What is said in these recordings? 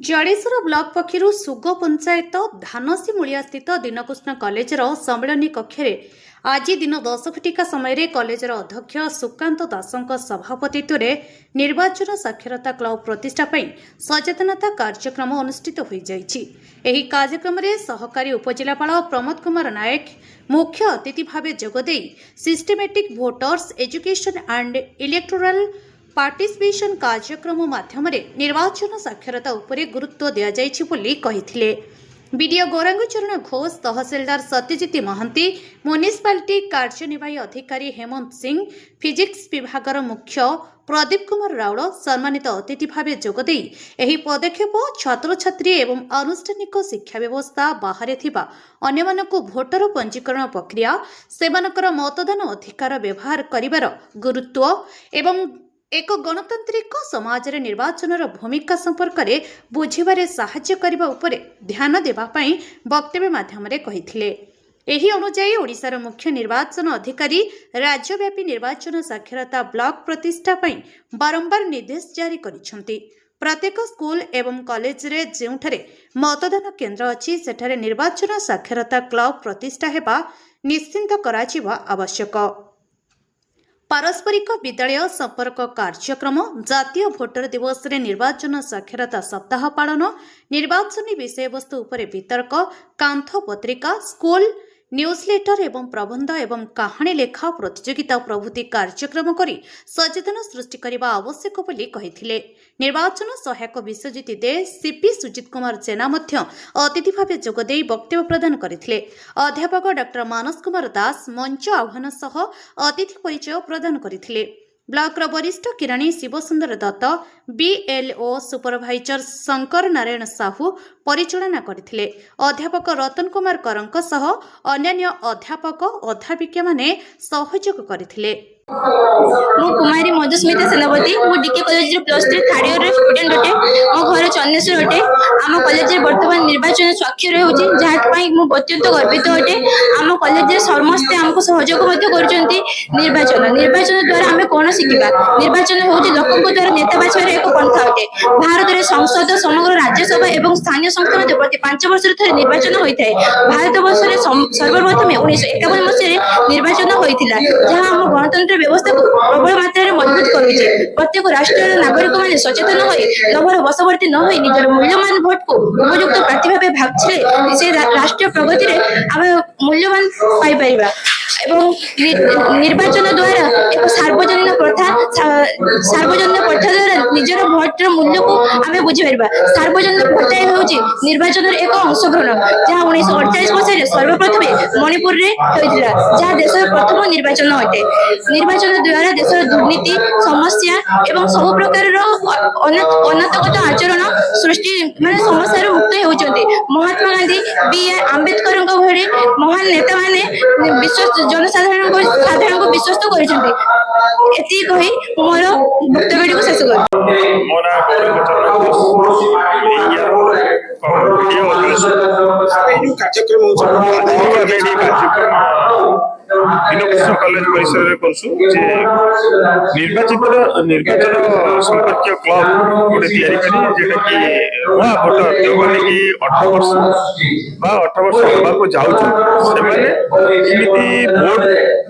Jadeshwar block पक्षर सुग panchayat धानसी Mooliya स्थित दीनकृष्ण कॉलेजर सम्मिलनी कक्ष आज दिन 10 घटिका समय कॉलेजर अध्यक्ष सुकांत दासों सभापतित्व में निर्वाचन साक्षरता क्लब प्रतिष्ठा सचेतनता कार्यक्रम अनुष्ठित हो जाएगी। कार्यक्रम में सहकारी उपजिलापाल प्रमोद कुमार नायक मुख्य अतिथि भाव जोगदे systematic voters education and electoral participation कार्यक्रम माध्यम निर्वाचन साक्षरता उपरे गुरुत्व दिया जाइछि बोली कहिथिले। बीडीओ गौरांगचरण घोष, तहसीलदार सत्यजित महांती, म्युनिसिपालिटी कार्यनिर्वाही अधिकारी हेमंत सिंह, फिजिक्स विभागर मुख्य प्रदीप कुमार राउल सम्मानित अतिथि भाव जोगदे एही पदक्षेप छात्र छात्री एवं आनुष्ठानिक शिक्षा व्यवस्था बाहर थिबा अन्यमानकु भोटर पंजीकरण प्रक्रिया सेमानकर मतदान अधिकार व्यवहार करिवार गुरुत्व एवं एक गणतांत्रिक समाज रे निर्वाचन भूमिका संपर्क में बुझिबारे साहाय्य करिबा उपरे ध्यान देबा पई वक्तव्य माध्यम रे कहिथिले। एही अनुसार ओडिशार मुख्य निर्वाचन अधिकारी राज्यव्यापी निर्वाचन साक्षरता ब्लॉक प्रतिष्ठा पई बारंबार निर्देश जारी करिसंती। प्रत्येक स्कूल एवं कॉलेज रे जेउठारे मतदान केन्द्र अछि सेठारे निर्वाचन साक्षरता क्लब प्रतिष्ठा हेबा निश्चिंत कराजिबा आवश्यक। पारस्परिक विद्यालय संपर्क कार्यक्रम, जातीय भोटर दिवस रे निर्वाचन साक्षरता सप्ताह पालन, निर्वाचनी विषय वस्तु उपरे वितर्क, कांथ पत्रिका, स्कूल न्यूजलेटर एवं प्रबंध एवं कहानी लेखा प्रतियोगिता प्रभृति कार्यक्रम करी सचेतन सृष्टि करने आवश्यक बोली कहिथिले। निर्वाचन सहायक विश्वजित दे, सीपी सुजित कुमार जेना मध्य अतिथि भाव जोगदे वक्तव्य प्रदान करथिले। अध्यापक डॉक्टर मानस कुमार दास मंच आह्वान सह अतिथि परिचय प्रदान करथिले। ब्लॉक वरिष्ठ किराणी शिवसुंदर दत्त, बीएलओ सुपरभाइजर शंकर नारायण साहू परिचालना करथिले। अध्यापक रतन कुमार करंक सह अन्य अध्यापक अध्यापिका माने सहयोग करथिले। मु कुमारी मधुस्मिता सेनापति मु DK college +3 third year student होटे। मो घर चन्नेश्वर होटे। आम कॉलेज वर्तमान निर्वाचन स्वाक्षर होउची जहा पई मु अत्यंत गर्वित होटे। आम कॉलेज समस्त हमको सहयोग मध्य करचंती। निर्वाचन द्वारा हमें कोन शिखिबा। निर्वाचन होउची लोकक द्वारा नेता बाछिबार एक पंथा होटे। भारत रे संसद, समग्र राज्यसभा एवं स्थानीय संस्था मध्ये प्रति 5 वर्ष रे निर्वाचन होइथाय। भारत वर्ष रे सर्वप्रथम 1951 मसीह निर्वाचन होइथिला जहा हम गणतंत्र व्यवस्था को प्रबल मात्रा मजबूत करुचे। प्रत्येक राष्ट्रीय नागरिक माने सचेतन होई लोभर वशवर्ती न होई निजर मूल्यवान भोट को उपयुक्त प्रार्थी भाबे भागछले से राष्ट्रीय प्रगति रे आमे मूल्यवान पाई परिबा। एवं निर्वाचन द्वारा एक सार्वजनिक प्रथा द्वारा निजर भोटर मूल्य को आमे बुझी परिबा। सार्वजनिक प्रथा होउची निर्वाचन एक अंशग्रहण जहा 1948 मसीह सर्वप्रथम मणिपुर रे होइतिला जहा देशर प्रथम निर्वाचन होते। निर्वाचन द्वारा देशर दुर्नीति समस्या एवं सब प्रकार अनैतिक आचरण सृष्टि माने समस्या मुक्त होउचंती। महात्मा गांधी, बी.आर. आंबेडकर भली महान नेता माने विश्व जनसाधारण को विश्वस्त करिसंती। एति कहि मोर वक्तव्य को शेष कर। मोर दीनकृष्ण कॉलेज परिसर निर्वाचन संपर्क क्लब गोटे तैयारी जेटा कि नवा भोटर जो मैंने कि 18 वर्ष होगा भोट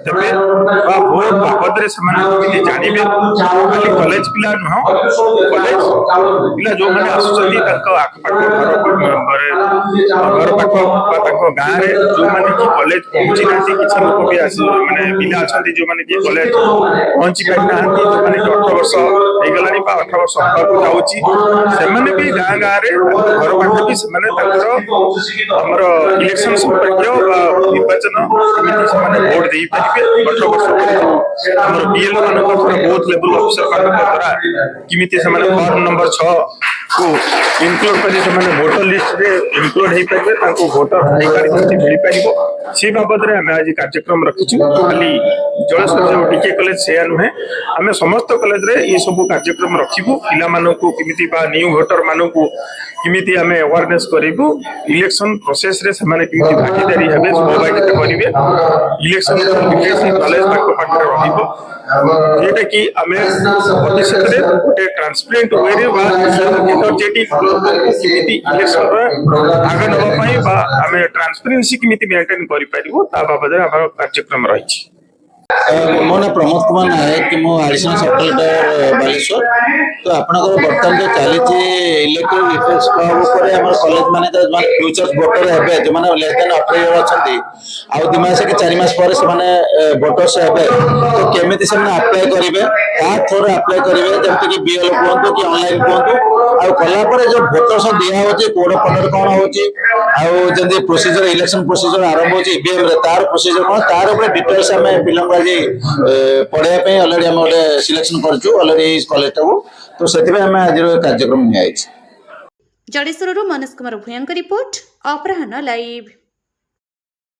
देवे भोट बाबद जानवे खाली कॉलेज पिला नुह कॉलेज पिला जो मैंने आसुँच घर पाख गाँव में जो मैंने कि कॉलेज पहुंची ना किसी लोग भी माने पिला अच्छा जो मैंने कि कॉलेज पहुंची पारि ना जो मैंने 18 वर्ष हो गलानी 18 वर्ष जाऊँगी से भी गाँ गाँव में घर पाठ भी से इलेक्शन संपर्क निर्वाचन भोट दे पारे 18 वर्ष बीएलओ मान बहुत लेवल अफिसर द्वारा किमी वार्ड नंबर 6 को इनक्लूड कर भोटर लिस्ट रे इनक्लूड हो पारे भोटर अधिकार मिल पार से बाबद आम आज कार्यक्रम रखीचु। खाली जलेश्वर जो डीके कॉलेज से नुहे आम समस्त कॉलेज रे ये सब कार्यक्रम रखिबू पिला मानकू किमिति बा न्यू भोटर मानकू किमिति आम अवेयरनेस करिबू इलेक्शन प्रोसेस रे समाने किमिति भागीदारी हेबे सहभागिता करिवे इलेक्शन लिटरेसी नॉलेज पाखरे रहिबो যেটা কি আমি ভবিষ্যତରେ ଗୋଟେ ଟ୍ରାନ୍ସପେରେଣ୍ଟ ୱେରେ ବା ଏନର୍ଜେଟିକ କେମିତି ଇଲେକ୍ସନର ଭାଗ ନେବା ପାଇଁ ବା ଆମେ ଟ୍ରାନ୍ସପେରେନ୍ସି କେମିତି ମେଣ୍ଟେନ କରିପାରିବୁ ତା ବାବଦରେ ଆମର କାର୍ଯ୍ୟକ୍ରମ ରହିଛି। ମୋ ନାଁ ପ୍ରମୋଦ କୁମାର ନାୟକ ମୁଁ ଆଡିସନାଲ ସବ୍ କଲେକ୍ଟର ବାଲେଶ୍ୱର। ତ ଆପଣଙ୍କର ବର୍ତ୍ତମାନ ଯୋଉ ଚାଲିଛି ଇଲେକ୍ଟ୍ରିକ ରିଫର୍ମସ କ୍ଲବ ଉପରେ ଆମର କଲେଜ ମାନେ ଯୋଉମାନେ ଫ୍ୟୁଚର ଭୋଟର ହେବେ ଯୋଉମାନେ ଲେସ୍ ଦେନ୍ 18 ଇୟର ଅଛନ୍ତି ଆଉ 2 ମାସ କି 4 ମାସ ପରେ ସେମାନେ ଭୋଟର୍ସ ହେବେ ତ କେମିତି ସେମାନେ ଆପ୍ଲାଏ କରିବେ କାହା ଥ୍ରୋରେ ଆପ୍ଲାଏ କରିବେ ଯେମିତି କି ବିଏଲ କୁହନ୍ତୁ କି ଅନଲାଇନ କୁହନ୍ତୁ ଆଉ କଲା ପରେ ଯୋଉ ଭୋଟର୍ସ ଦିଆ ହଉଛି କୋଡ ଫଣ୍ଡରେ କଣ ହଉଛି ଆଉ ଯେମିତି ପ୍ରୋସିଜର ଇଲେକ୍ସନ ପ୍ରୋସିଜର ଆରମ୍ଭ ହଉଛି ଇଭିଏମ ରେ ତାର ପ୍ରୋସିଜର କଣ ତାର ଉପରେ ଡିଟେଲ୍ସ ଆମେ ପିଲାଙ୍କୁ ଆଜି ପଢେଇବା ପାଇଁ ଅଲରେଡି ଆମେ ଗୋଟେ ସିଲେକ୍ସନ କରିଛୁ ଅଲରେଡି ଏଇ କଲେଜଟାକୁ ତ ସେଥିପାଇଁ ଆମେ ଆଜିର କାର୍ଯ୍ୟକ୍ରମ ନିଆଯାଇଛି। ଜଡେଶ୍ୱରରୁ ମନୋଜ କୁମାର ଭୂୟାଙ୍କ ରିପୋର୍ଟ ଅପରାହ୍ନ ଲାଇଭ୍।